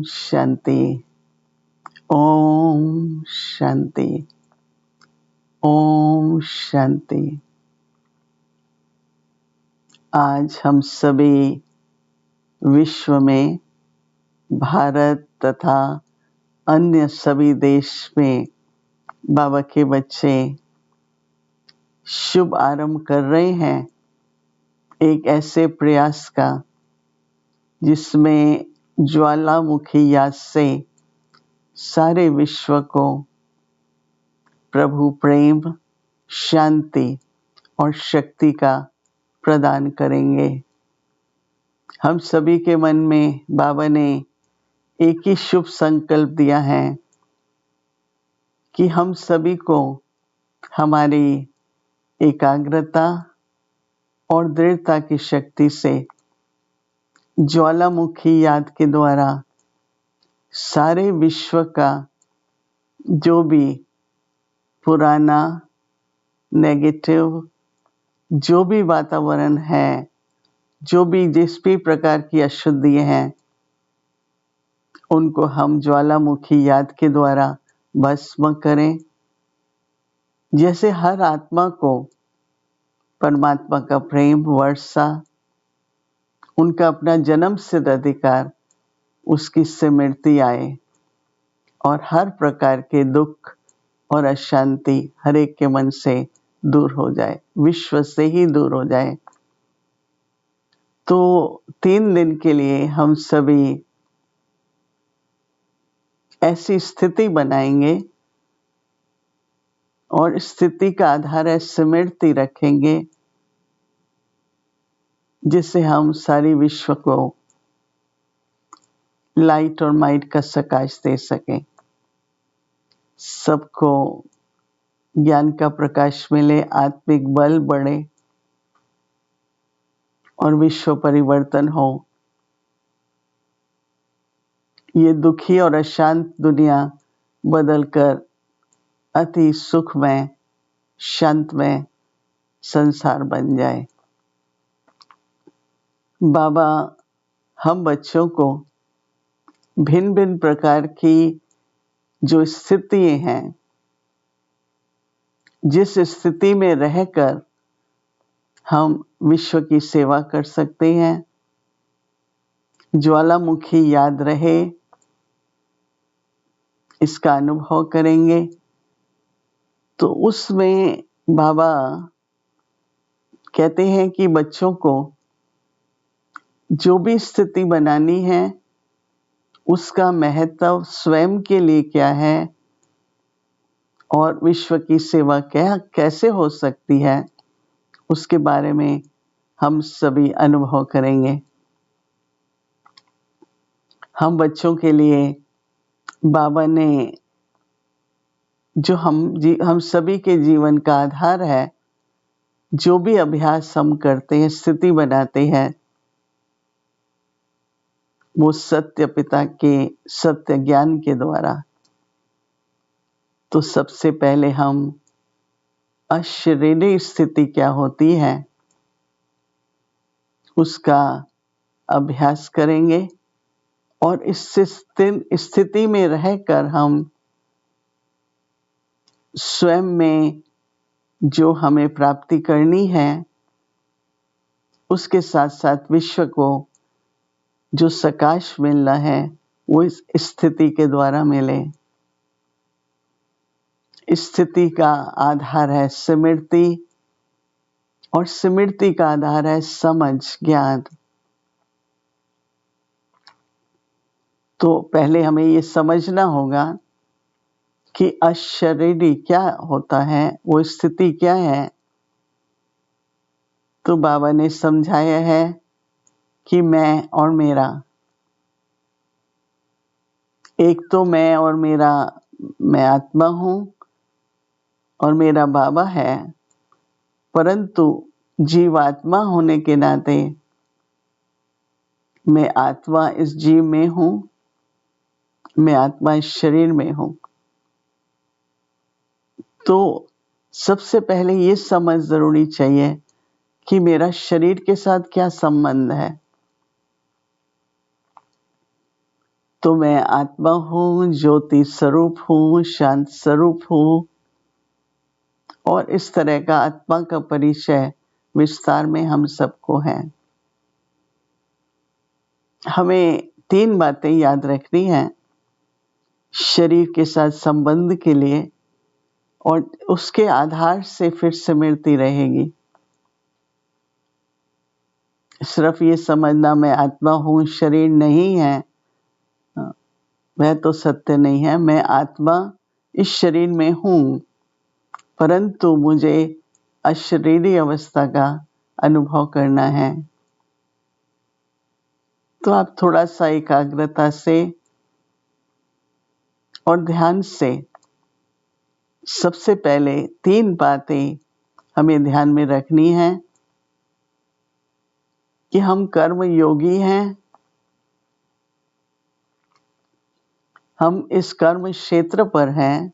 शांति। ओम शांति। ओम शांति। आज हम सभी विश्व में, भारत तथा अन्य सभी देश में बाबा के बच्चे शुभ आरंभ कर रहे हैं एक ऐसे प्रयास का जिसमें ज्वालामुखी याद से सारे विश्व को प्रभु प्रेम, शांति और शक्ति का प्रदान करेंगे। हम सभी के मन में बाबा ने एक ही शुभ संकल्प दिया है कि हम सभी को हमारी एकाग्रता और दृढ़ता की शक्ति से ज्वालामुखी याद के द्वारा सारे विश्व का जो भी पुराना नेगेटिव जो भी वातावरण है, जो भी जिस भी प्रकार की अशुद्धि हैं, उनको हम ज्वालामुखी याद के द्वारा भस्म करें। जैसे हर आत्मा को परमात्मा का प्रेम वर्षा, उनका अपना जन्म सिद्ध अधिकार, उसकी स्मृति आए और हर प्रकार के दुख और अशांति हर एक के मन से दूर हो जाए, विश्व से ही दूर हो जाए। तो 3 दिन के लिए हम सभी ऐसी स्थिति बनाएंगे और स्थिति का आधार है स्मृति रखेंगे, जिससे हम सारी विश्व को लाइट और माइट का प्रकाश दे सकें, सबको ज्ञान का प्रकाश मिले, आत्मिक बल बढ़े और विश्व परिवर्तन हो। ये दुखी और अशांत दुनिया बदलकर अति सुखमय, शांतमय संसार बन जाए। बाबा हम बच्चों को भिन्न भिन्न प्रकार की जो स्थिति हैं, जिस स्थिति में रहकर हम विश्व की सेवा कर सकते हैं, ज्वालामुखी याद रहे, इसका अनुभव करेंगे। तो उसमें बाबा कहते हैं कि बच्चों को जो भी स्थिति बनानी है, उसका महत्व स्वयं के लिए क्या है और विश्व की सेवा क्या कैसे हो सकती है, उसके बारे में हम सभी अनुभव करेंगे। हम बच्चों के लिए बाबा ने जो हम सभी के जीवन का आधार है, जो भी अभ्यास हम करते हैं, स्थिति बनाते हैं, वो सत्य पिता के सत्य ज्ञान के द्वारा। तो सबसे पहले हम अशरीरी स्थिति क्या होती है उसका अभ्यास करेंगे और इस स्थिति में रहकर हम स्वयं में जो हमें प्राप्ति करनी है, उसके साथ साथ विश्व को जो प्रकाश मिलना है, वो इस स्थिति के द्वारा मिले। स्थिति का आधार है स्मृति और स्मृति का आधार है समझ, ज्ञान। तो पहले हमें ये समझना होगा कि अशरीरी क्या होता है, वो स्थिति क्या है। तो बाबा ने समझाया है कि मैं और मेरा, एक तो मैं और मेरा, मैं आत्मा हूँ और मेरा बाबा है, परंतु जीवात्मा होने के नाते मैं आत्मा इस जीव में हूँ, मैं आत्मा इस शरीर में हूँ। तो सबसे पहले ये समझ जरूरी चाहिए कि मेरा शरीर के साथ क्या संबंध है। तो मैं आत्मा हूँ, ज्योति स्वरूप हूँ, शांत स्वरूप हूँ। और इस तरह का आत्मा का परिचय विस्तार में हम सबको है। हमें 3 बातें याद रखनी हैं शरीर के साथ संबंध के लिए, और उसके आधार से फिर सिमरती रहेगी। सिर्फ ये समझना मैं आत्मा हूँ, शरीर नहीं है, वह तो सत्य नहीं है। मैं आत्मा इस शरीर में हूँ, परंतु मुझे अशरीरी अवस्था का अनुभव करना है। तो आप थोड़ा सा एकाग्रता से और ध्यान से सबसे पहले 3 बातें हमें ध्यान में रखनी है कि हम कर्म योगी हैं, हम इस कर्म क्षेत्र पर हैं।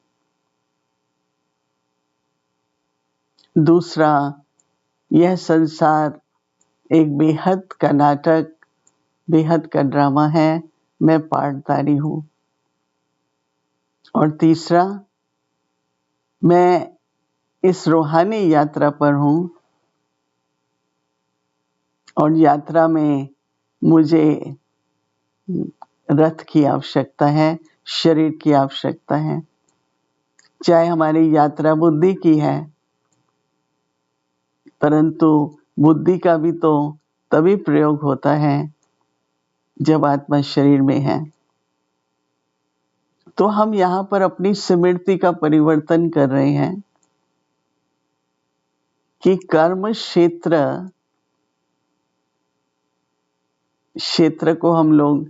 दूसरा, यह संसार एक बेहद का नाटक, बेहद का ड्रामा है, मैं पार्टधारी हूँ। और तीसरा, मैं इस रूहानी यात्रा पर हूँ और यात्रा में मुझे रथ की आवश्यकता है, शरीर की आवश्यकता है। चाहे हमारी यात्रा बुद्धि की है, परंतु बुद्धि का भी तो तभी प्रयोग होता है जब आत्मा शरीर में है। तो हम यहाँ पर अपनी स्मृति का परिवर्तन कर रहे हैं कि कर्म क्षेत्र को हम लोग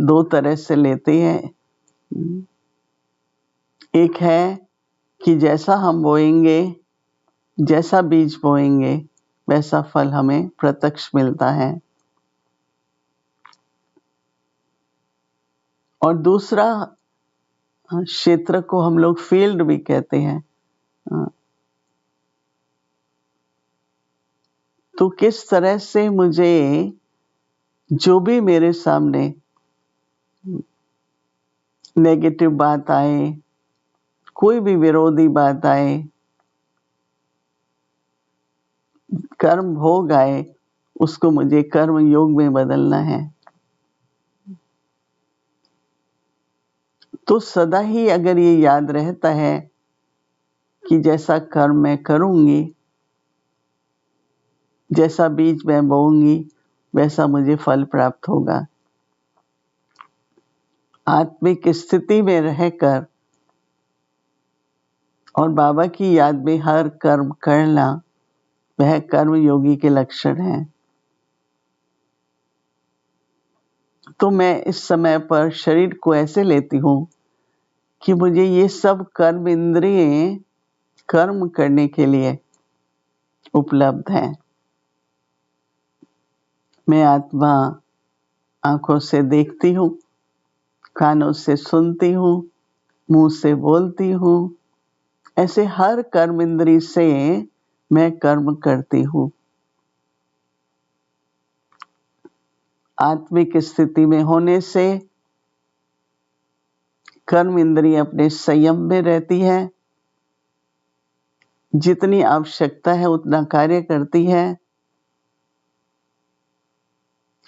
2 तरह से लेते हैं। एक है कि जैसा हम बोएंगे, जैसा बीज बोएंगे, वैसा फल हमें प्रत्यक्ष मिलता है। और दूसरा क्षेत्र को हम लोग फील्ड भी कहते हैं। तो किस तरह से मुझे जो भी मेरे सामने नेगेटिव बात आए, कोई भी विरोधी बात आए, कर्म भोग आए, उसको मुझे कर्म योग में बदलना है। तो सदा ही अगर ये याद रहता है कि जैसा कर्म मैं करूंगी, जैसा बीज मैं बोऊंगी, वैसा मुझे फल प्राप्त होगा। आत्मिक स्थिति में रहकर और बाबा की याद में हर कर्म करना, वह कर्म योगी के लक्षण हैं। तो मैं इस समय पर शरीर को ऐसे लेती हूँ कि मुझे ये सब कर्म इंद्रिय कर्म करने के लिए उपलब्ध हैं। मैं आत्मा आंखों से देखती हूँ, कानों से सुनती हूँ, मुंह से बोलती हूँ। ऐसे हर कर्म इंद्रिय से मैं कर्म करती हूँ। आत्मिक स्थिति में होने से कर्म इंद्रिय अपने संयम में रहती है, जितनी आवश्यकता है उतना कार्य करती है।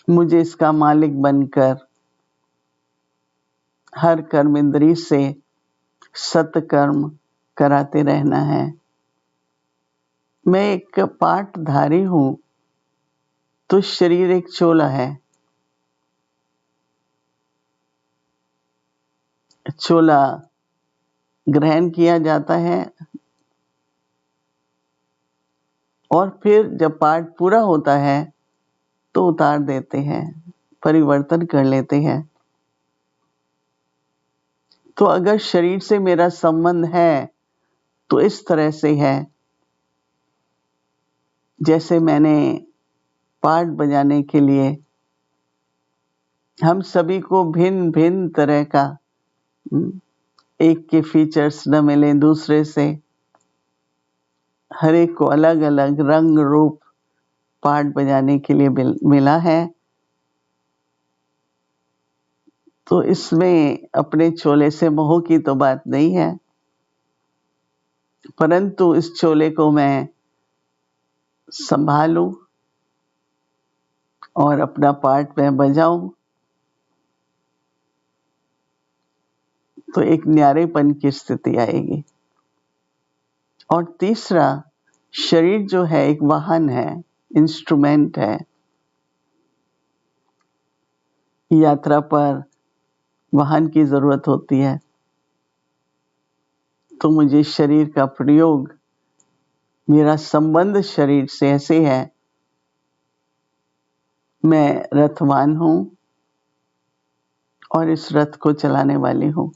मुझे इसका मालिक बनकर हर कर्म इंद्रिय से सत्कर्म कराते रहना है। मैं एक पाठधारी हूँ, तो शरीर एक चोला है। चोला ग्रहण किया जाता है और फिर जब पाठ पूरा होता है तो उतार देते हैं, परिवर्तन कर लेते हैं। तो अगर शरीर से मेरा संबंध है तो इस तरह से है, जैसे मैंने पाठ बजाने के लिए हम सभी को भिन्न भिन्न तरह का, एक के फीचर्स न मिले दूसरे से, हर एक को अलग अलग रंग रूप पाठ बजाने के लिए मिला है। तो इसमें अपने चोले से मोह की तो बात नहीं है, परंतु इस चोले को मैं संभालूं और अपना पार्ट में बजाऊं तो एक न्यारेपन की स्थिति आएगी। और तीसरा, शरीर जो है एक वाहन है, इंस्ट्रूमेंट है। यात्रा पर वाहन की जरूरत होती है, तो मुझे शरीर का प्रयोग, मेरा संबंध शरीर से ऐसे है, मैं रथवान हूं और इस रथ को चलाने वाली हूं।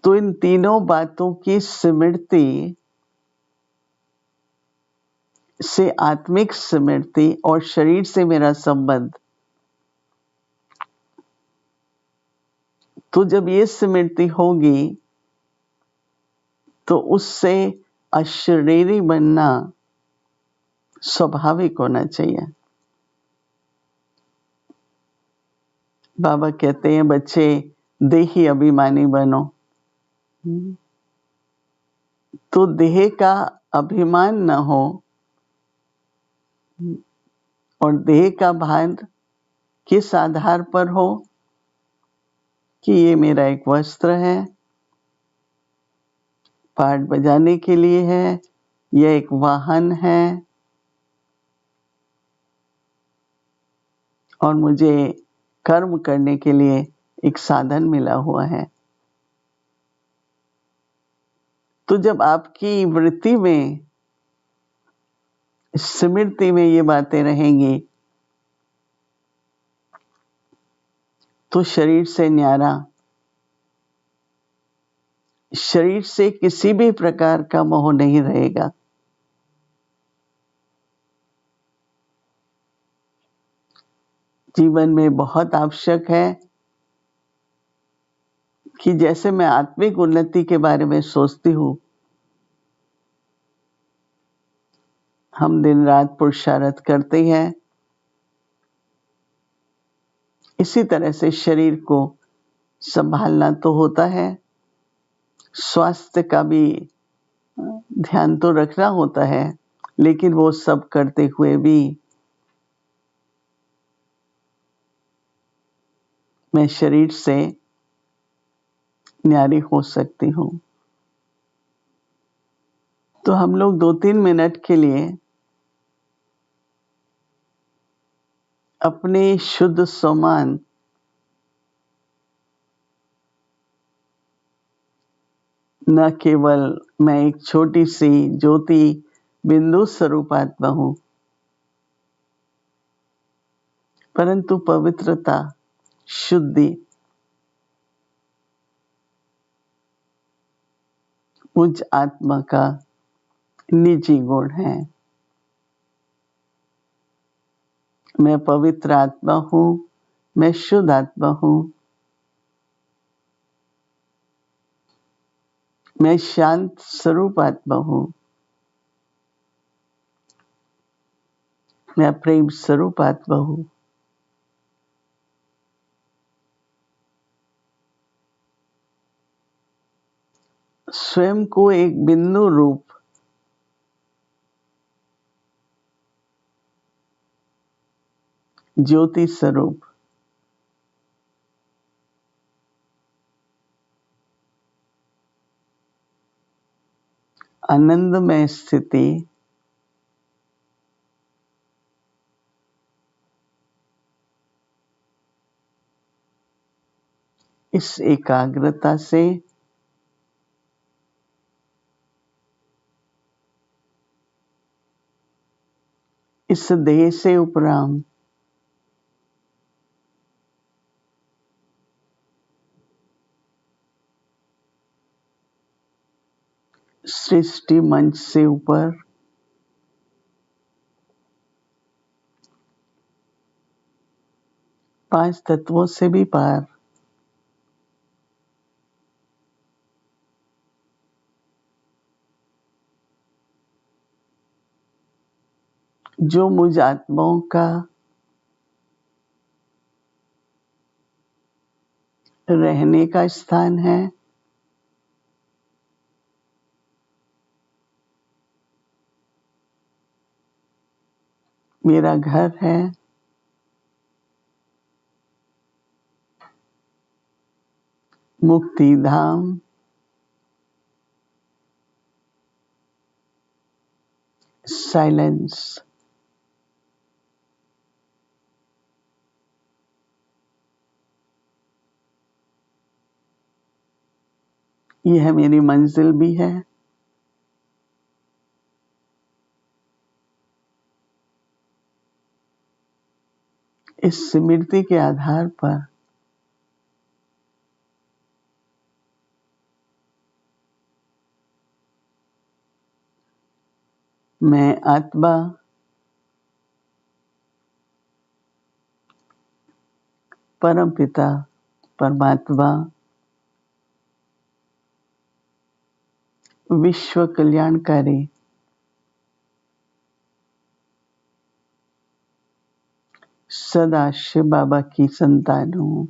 तो इन तीनों बातों की स्मृति से आत्मिक स्मृति और शरीर से मेरा संबंध, तो जब ये स्मृति होगी तो उससे अशरीरी बनना स्वाभाविक होना चाहिए। बाबा कहते हैं बच्चे देही अभिमानी बनो। तो देह का अभिमान न हो और देह का भान किस आधार पर हो कि ये मेरा एक वस्त्र है, पार्ट बजाने के लिए है, यह एक वाहन है और मुझे कर्म करने के लिए एक साधन मिला हुआ है। तो जब आपकी वृत्ति में, स्मृति में ये बातें रहेंगी तो शरीर से न्यारा, शरीर से किसी भी प्रकार का मोह नहीं रहेगा। जीवन में बहुत आवश्यक है कि जैसे मैं आत्मिक उन्नति के बारे में सोचती हूँ, हम दिन रात पुरुषार्थ करते हैं, इसी तरह से शरीर को संभालना तो होता है, स्वास्थ्य का भी ध्यान तो रखना होता है, लेकिन वो सब करते हुए भी मैं शरीर से न्यारी हो सकती हूँ। तो हम लोग 2-3 मिनट के लिए अपने शुद्ध समान न केवल मैं एक छोटी सी ज्योति बिंदु स्वरूप आत्मा हूं, परंतु पवित्रता, शुद्धि मुझ आत्मा का निजी गुण है। मैं पवित्र आत्मा हूं, मैं शुद्ध आत्मा हूं, मैं शांत स्वरूप आत्मा हूं, मैं प्रेम स्वरूप आत्मा हूं। स्वयं को एक बिंदु रूप ज्योति स्वरूप आनंदमय स्थिति इस एकाग्रता से इस देह से उपराम सृष्टि मंच से ऊपर पांच तत्वों से भी पार जो मुझ आत्माओं का रहने का स्थान है, मेरा घर है, मुक्ति धाम, साइलेंस। यह मेरी मंजिल भी है। इस स्मृति के आधार पर मैं आत्मा परम पिता परमात्मा विश्व कल्याणकारी सदा शिव बाबा की संतान हूँ।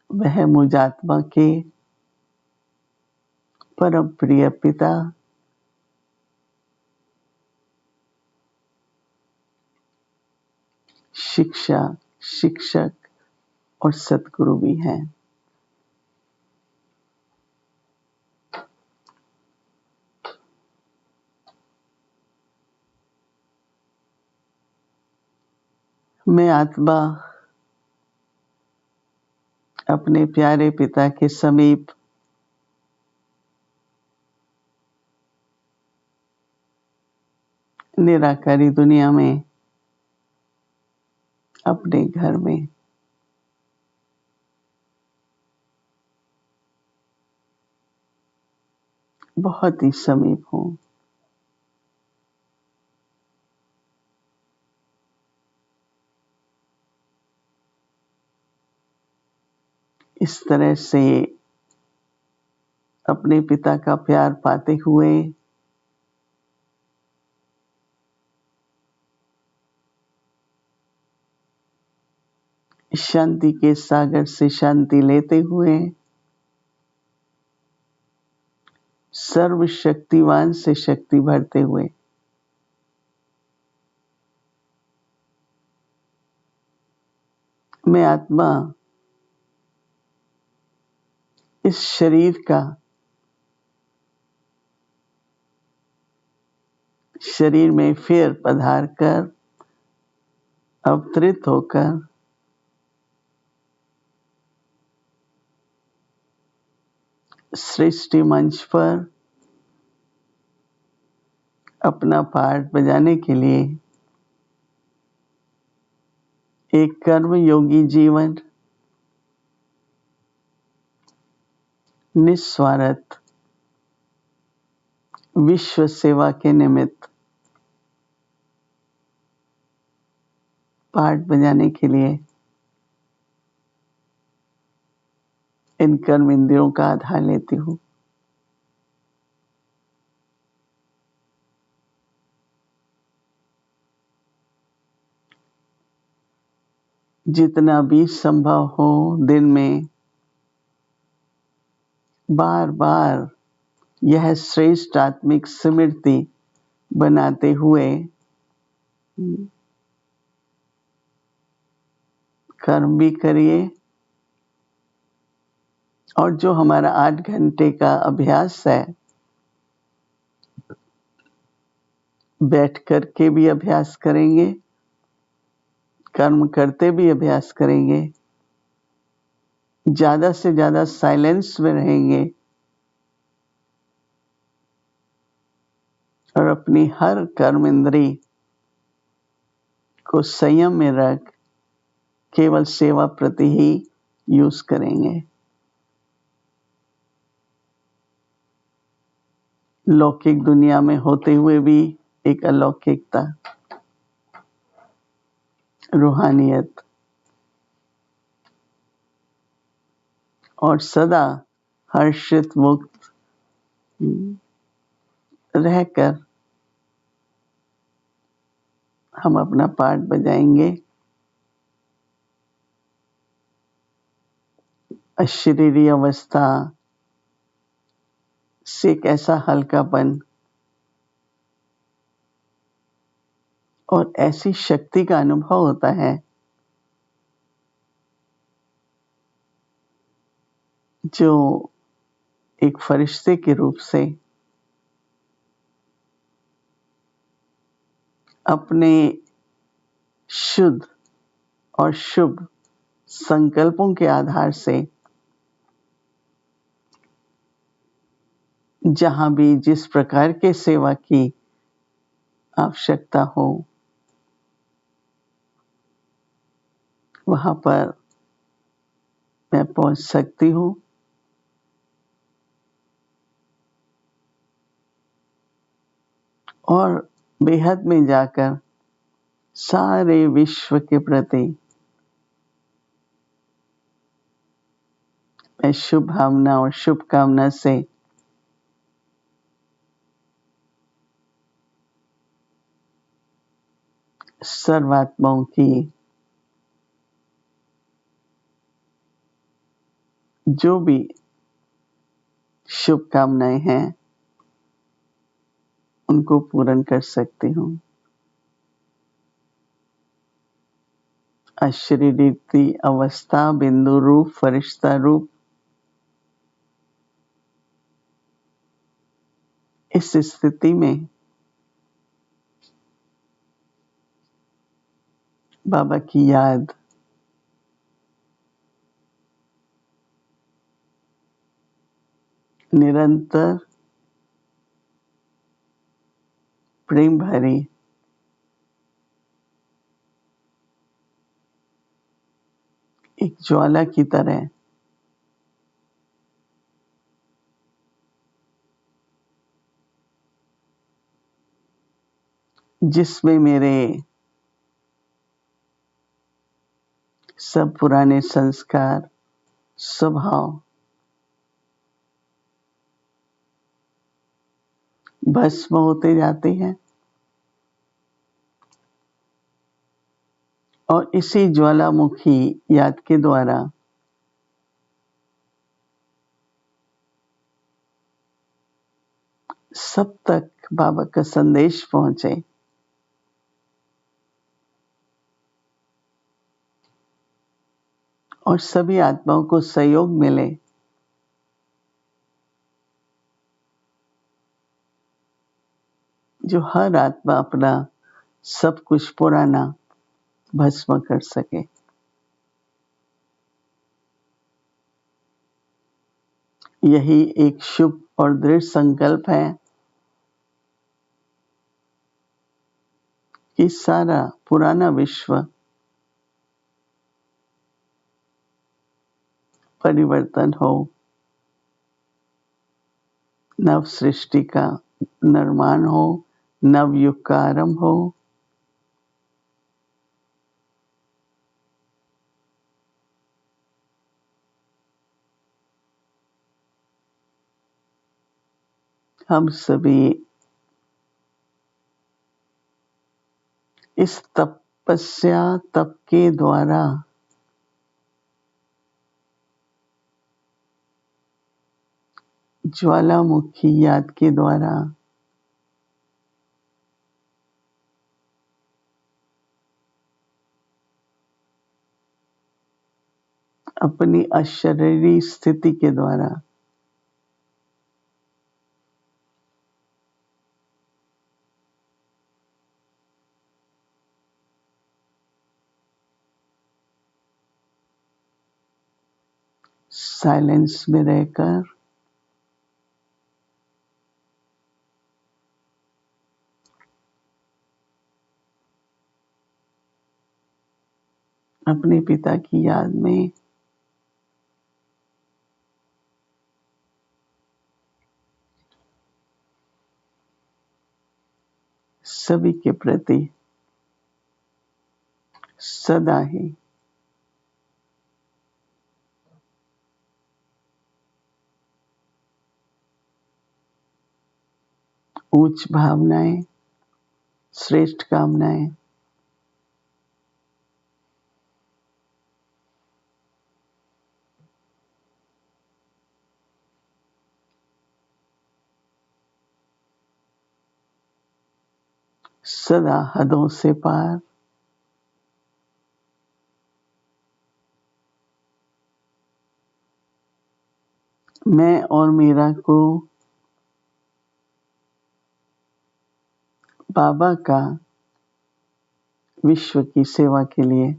वह मुझ आत्मा के परम प्रिय पिता शिक्षा शिक्षक और सतगुरु भी हैं। मैं आत्मा अपने प्यारे पिता के समीप निराकारी दुनिया में अपने घर में बहुत ही समीप हूँ। इस तरह से अपने पिता का प्यार पाते हुए शांति के सागर से शांति लेते हुए सर्वशक्तिवान से शक्ति भरते हुए मैं आत्मा इस शरीर में फिर पधार कर अवतरित होकर सृष्टि मंच पर अपना पार्ट बजाने के लिए एक कर्म योगी जीवन निस्वार्थ विश्व सेवा के निमित्त पार्ट बजाने के लिए इन कर्म इंद्रियों का आधार लेती हूँ। जितना भी संभव हो दिन में बार बार यह श्रेष्ठ आत्मिक स्मृति बनाते हुए कर्म भी करिए और जो हमारा 8 घंटे का अभ्यास है बैठ कर के भी अभ्यास करेंगे, कर्म करते भी अभ्यास करेंगे, ज्यादा से ज्यादा साइलेंस में रहेंगे और अपनी हर कर्म इंद्री को संयम में रख केवल सेवा प्रति ही यूज करेंगे। लौकिक दुनिया में होते हुए भी एक अलौकिकता, रूहानियत और सदा हर्षित मुक्त रहकर हम अपना पार्ट बजाएंगे। अशरीरी अवस्था से एक ऐसा हल्कापन और ऐसी शक्ति का अनुभव होता है जो एक फरिश्ते के रूप से अपने शुद्ध और शुभ संकल्पों के आधार से जहाँ भी जिस प्रकार के सेवा की आवश्यकता हो वहाँ पर मैं पहुँच सकती हूँ। और बेहद में जाकर सारे विश्व के प्रति मैं शुभ भावना और शुभकामना से सर्वात्माओं की जो भी शुभकामनाएं हैं उनको पूर्ण कर सकती हूँ। अशरीरी अवस्था, बिंदु रूप, फरिश्ता रूप, इस स्थिति में बाबा की याद निरंतर प्रेम भरी एक ज्वाला की तरह जिसमें मेरे सब पुराने संस्कार, स्वभाव भस्म होते जाते हैं और इसी ज्वालामुखी याद के द्वारा सब तक बाबा का संदेश पहुंचे। और सभी आत्माओं को सहयोग मिले जो हर आत्मा अपना सब कुछ पुराना भस्म कर सके। यही एक शुभ और दृढ़ संकल्प है कि सारा पुराना विश्व परिवर्तन हो, नव सृष्टि का निर्माण हो, नव युग का आरंभ हो। हम सभी इस तपस्या तप के द्वारा ज्वालामुखी याद के द्वारा अपनी अशरीरी स्थिति के द्वारा साइलेंस में रहकर अपने पिता की याद में सभी के प्रति सदा ही उच्च भावनाएं, श्रेष्ठ कामनाएं सदा हदों से पार मैं और मीरा को बाबा का विश्व की सेवा के लिए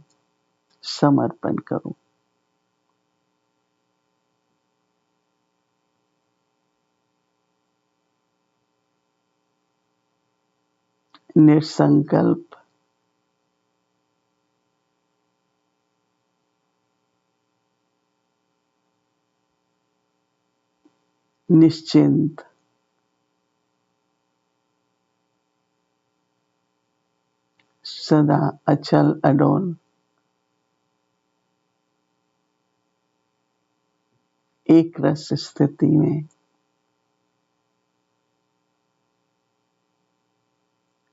समर्पण करूं। निसंकल्प, निश्चिंत, सदा अचल अडोल, एक रस स्थिति में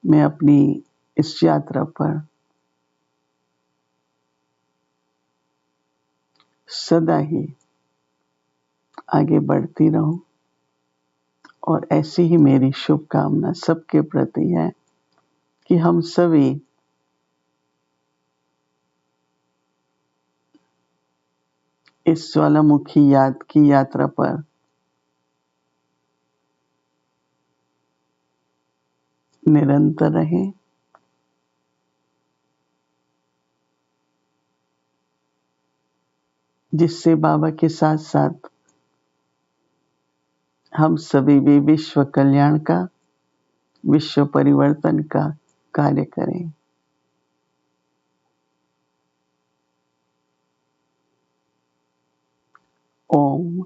मैं अपनी इस यात्रा पर सदा ही आगे बढ़ती रहूं। और ऐसी ही मेरी शुभकामना सबके प्रति है कि हम सभी इस ज्वालामुखी याद की यात्रा पर निरंतर रहें, जिससे बाबा के साथ साथ हम सभी भी विश्व कल्याण का, विश्व परिवर्तन का कार्य करें। ओम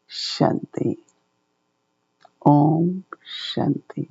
शांति। ओम शांति।